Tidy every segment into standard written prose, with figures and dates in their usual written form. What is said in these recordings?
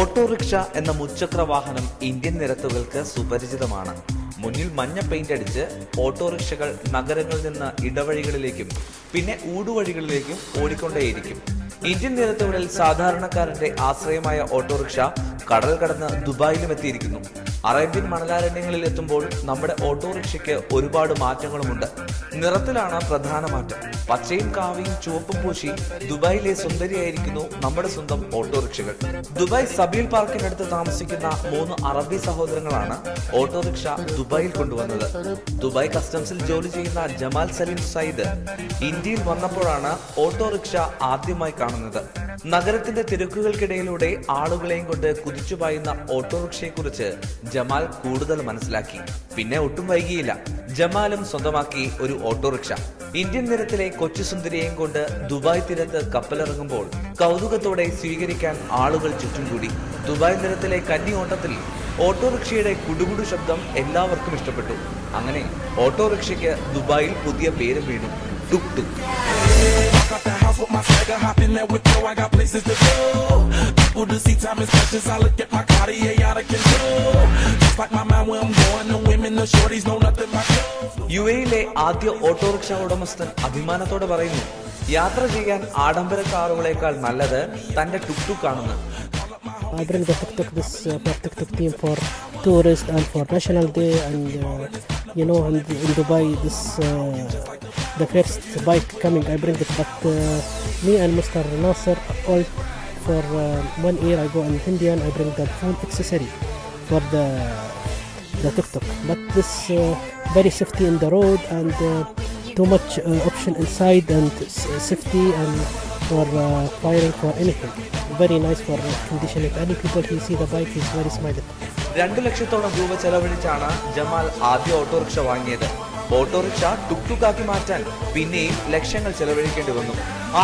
Autorickshaw എന്ന മുച്ചക്ര വാഹനം Indian നിരത്തുകൾക്ക് സുപരിചിതമാണ്. മുന്നിൽ മഞ്ഞ പെയിന്റ് അടിച്ച് ഓട്ടോറിക്ഷകൾ നഗരങ്ങളിൽ നിന്ന് ഇടവഴികളിലേക്കും പിന്നെ ഊടുവഴികളിലേക്കും ഓടിക്കൊണ്ടേയിരിക്കും. ഇന്ത്യൻ നിരത്തുകളിൽ സാധാരണക്കാരന്റെ ആശ്രയമായ ഓട്ടോറിക്ഷ കടൽ കടന്ന് ദുബായിലും എത്തിയിരിക്കുന്നു. അറേബ്യൻ മണലാരണ്യങ്ങളിൽ എത്തുമ്പോൾ നമ്മുടെ ഓട്ടോറിക്ഷയ്ക്ക് ഒരുപാട് മാറ്റങ്ങളുമുണ്ട്. നിറത്തിലാണ് പ്രധാന മാറ്റം. പച്ചയും കാവിയും ചുവപ്പും പൂശി ദുബായിലെ സുന്ദരിയായിരിക്കുന്നു നമ്മുടെ സ്വന്തം ഓട്ടോറിക്ഷകൾ. ദുബായ് സബീൽ പാർക്കിനടുത്ത് താമസിക്കുന്ന 3 അറബി സഹോദരങ്ങളാണ് ഓട്ടോറിക്ഷ ദുബായിൽ കൊണ്ടുവന്നത്. ദുബായ് കസ്റ്റംസിൽ ജോലി ചെയ്യുന്ന ജമാൽ സലീം സയ്യിദ് ഇന്ത്യയിൽ വന്നപ്പോഴാണ് ഓട്ടോറിക്ഷ ആദ്യമായി കാണുന്നത്. നഗരത്തിന്റെ തിരക്കുകൾക്കിടയിലൂടെ ആളുകളെയും കൊണ്ട് കുതിച്ചുപായുന്ന ഓട്ടോറിക്ഷയെ കുറിച്ച് ജമാൽ കൂടുതൽ മനസ്സിലാക്കി. പിന്നെ ഒട്ടും വൈകിയില്ല, ജമാലും സ്വന്തമാക്കി ഒരു ഓട്ടോറിക്ഷ. ഇന്ത്യൻ നിരത്തിലെ കൊച്ചു സുന്ദരിയെയും കൊണ്ട് ദുബായ് തീരത്ത് കപ്പലിറങ്ങുമ്പോൾ കൗതുകത്തോടെ സ്വീകരിക്കാൻ ആളുകൾ ചുറ്റും കൂടി. ദുബായ് നിരത്തിലെ കന്നി ഓട്ടത്തിൽ ഓട്ടോറിക്ഷയുടെ കുടുകുടു ശബ്ദം എല്ലാവർക്കും ഇഷ്ടപ്പെട്ടു. അങ്ങനെ ഓട്ടോറിക്ഷയ്ക്ക് ദുബായിൽ പുതിയ പേര് വീണു, ടുക് ടുക്. യുഎയിലെ ആദ്യ ഓട്ടോറിക്ഷ ഉടമസ്ഥൻ അഭിമാനത്തോടെ പറയുന്നു, യാത്ര ചെയ്യാൻ ആഡംബര കാറുകളേക്കാൾ നല്ലത് തന്റെ ടുക് ടുക് ആണെന്ന്. I bring the tuk-tuk, this for tuk-tuk team for tourists and for National Day, and in Dubai this the first bike coming, I bring it, but me and Mr. Nasser all for 1 year I go in India and I bring the full accessory for the tuk-tuk, but this very safety in the road and too much option inside and safety and for firing for anything. Very nice for conditioning. Any people who see the bike is very smiling. 2 ലക്ഷത്തോളം രൂപ ചെലവഴിച്ചാണ് Jamal ആദ്യ autorickshaw വാങ്ങിയത്. Autorickshaw tuk tuk ആക്കി മാറ്റാൻ പിന്നെയും ലക്ഷങ്ങൾ ചെലവഴിക്കേണ്ടി വന്നു.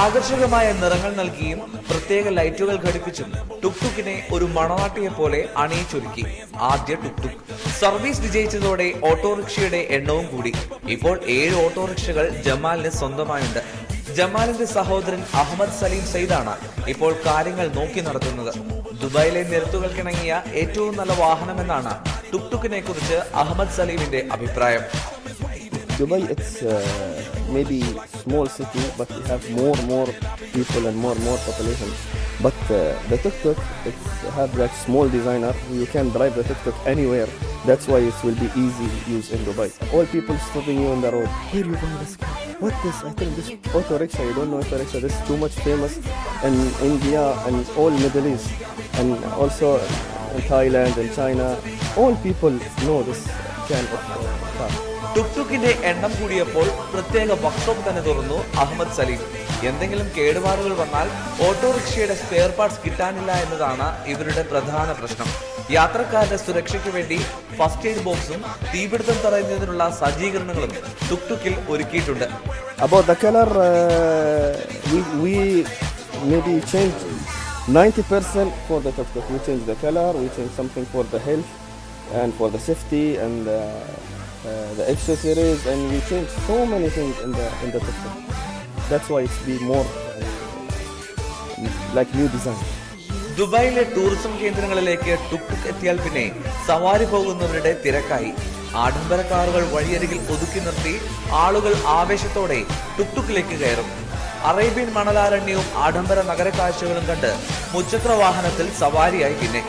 ആകർഷകമായ നിറങ്ങൾ നൽകിയും പ്രത്യേക ലൈറ്റുകൾ ഘടിപ്പിച്ചും ടുക് ടുക്കിനെ ഒരു മണവാട്ടിയെ പോലെ അണിയിച്ചൊരുക്കി ആദ്യ ടുക് ടുക്. സർവീസ് വിജയിച്ചതോടെ ഓട്ടോറിക്ഷയുടെ എണ്ണവും കൂടി. ഇപ്പോൾ 7 ഓട്ടോറിക്ഷകൾ ജമാലിന് സ്വന്തമായുണ്ട്. ജമാലിന്റെ സഹോദരൻ അഹമ്മദ് സലീം സയ്യിദാണ് ഇപ്പോൾ കാര്യങ്ങൾ നോക്കി നടത്തുന്നത്. ദുബായിലെ നിരത്തുകൾക്കിണങ്ങിയ ഏറ്റവും നല്ല വാഹനമെന്നാണ് ടുക് ടുക്കിനെ കുറിച്ച് അഹമ്മദ് സലീമിന്റെ അഭിപ്രായം. Dubai, it's maybe small city, but we have more people and more population. But the tuk-tuk, it's have like small designer. You can drive the tuk-tuk anywhere. That's why it will be easy to use in Dubai. All people stopping you on the road. Here you buy this car. What this? I think this auto rickshaw. You don't know auto rickshaw. This is too much famous in India and all Middle East, and also in Thailand and China. All people know this kind of car. ടുക് ടുക്കിന്റെ എണ്ണം കൂടിയപ്പോൾ പ്രത്യേക workshop തന്നെ തുറന്നു അഹമ്മദ് സലീം. എന്തെങ്കിലും കേടുപാടുകൾ വന്നാൽ ഓട്ടോറിക്ഷയുടെ സ്പെയർ പാർട്സ് കിട്ടാനില്ല എന്നതാണ് ഇവരുടെ പ്രധാന പ്രശ്നം. യാത്രക്കാരുടെ സുരക്ഷയ്ക്ക് വേണ്ടി ഫസ്റ്റ് എയ്ഡ് ബോക്സും തീപിടുത്തം തടയുന്നതിനുള്ള സജ്ജീകരണങ്ങളും ടുക് ടുക്കിൽ ഒരുക്കിയിട്ടുണ്ട്. About the color, we maybe change 90% for the tuk-tuk. We change the color, we change something for the health and for the safety and the accessories, and we change so many things in the tuk-tuk. That's why it's be more like new design. ദുബായിലെ tourism കേന്ദ്രങ്ങളിലേക്ക് tuk tuk എത്തിയാൽ പിന്നെ സവാരി പോകുന്നവരുടെ തിരക്കായി. ആഡംബര കാറുകൾ വഴിയരികിൽ ഒതുക്കി നിർത്തി ആളുകൾ ആവേശത്തോടെ ടുക് ടുക്കിലേക്ക് കയറും. അറേബ്യൻ മണലാരണ്യവും ആഡംബര നഗര കാഴ്ചകളും കണ്ട് മുച്ചക്ര വാഹനത്തിൽ സവാരിയായി പിന്നെ.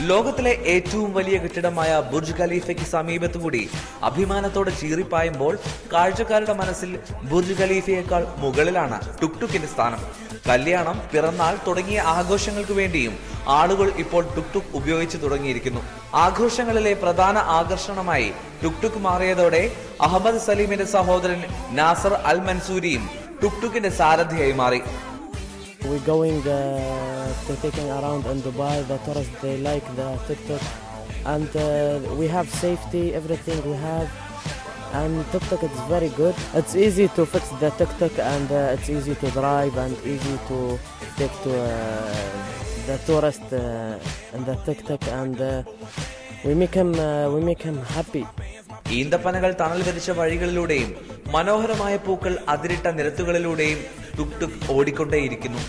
ലോകത്തിലെ ഏറ്റവും വലിയ കെട്ടിടമായ ബുർജ് ഖലീഫയ്ക്ക് സമീപത്തുകൂടി അഭിമാനത്തോടെ ചീറിപ്പായുമ്പോൾ കാഴ്ചക്കാരുടെ മനസ്സിൽ ബുർജ് ഖലീഫയേക്കാൾ മുകളിലാണ് ടുക് ടുക്കിന്റെ സ്ഥാനം. കല്യാണം, പിറന്നാൾ തുടങ്ങിയ ആഘോഷങ്ങൾക്ക് വേണ്ടിയും ആളുകൾ ഇപ്പോൾ ടുക് ടുക് ഉപയോഗിച്ചു തുടങ്ങിയിരിക്കുന്നു. ആഘോഷങ്ങളിലെ പ്രധാന ആകർഷണമായി ടുക് ടുക് മാറിയതോടെ അഹമ്മദ് സലീമിന്റെ സഹോദരൻ നാസർ അൽ മൻസൂരിയും ടുക് ടുക്കിന്റെ സാരഥിയായി മാറി. We're going to taking around in Dubai. The tourists, they like the tuk-tuk. and we have safety, everything we have. And tuk-tuk is very good. It's easy to fix the tuk-tuk, and it's easy to drive and easy to take to the tourist in the tuk-tuk, and we make him happy. ഈന്തപ്പനകൾ തണൽ വിരിച്ച വഴികളിലൂടെയും മനോഹരമായ പൂക്കൾ അതിരിട്ട നിരത്തുകളിലൂടെയും tuk tuk ഓടിക്കൊണ്ടേയിരിക്കുന്നു.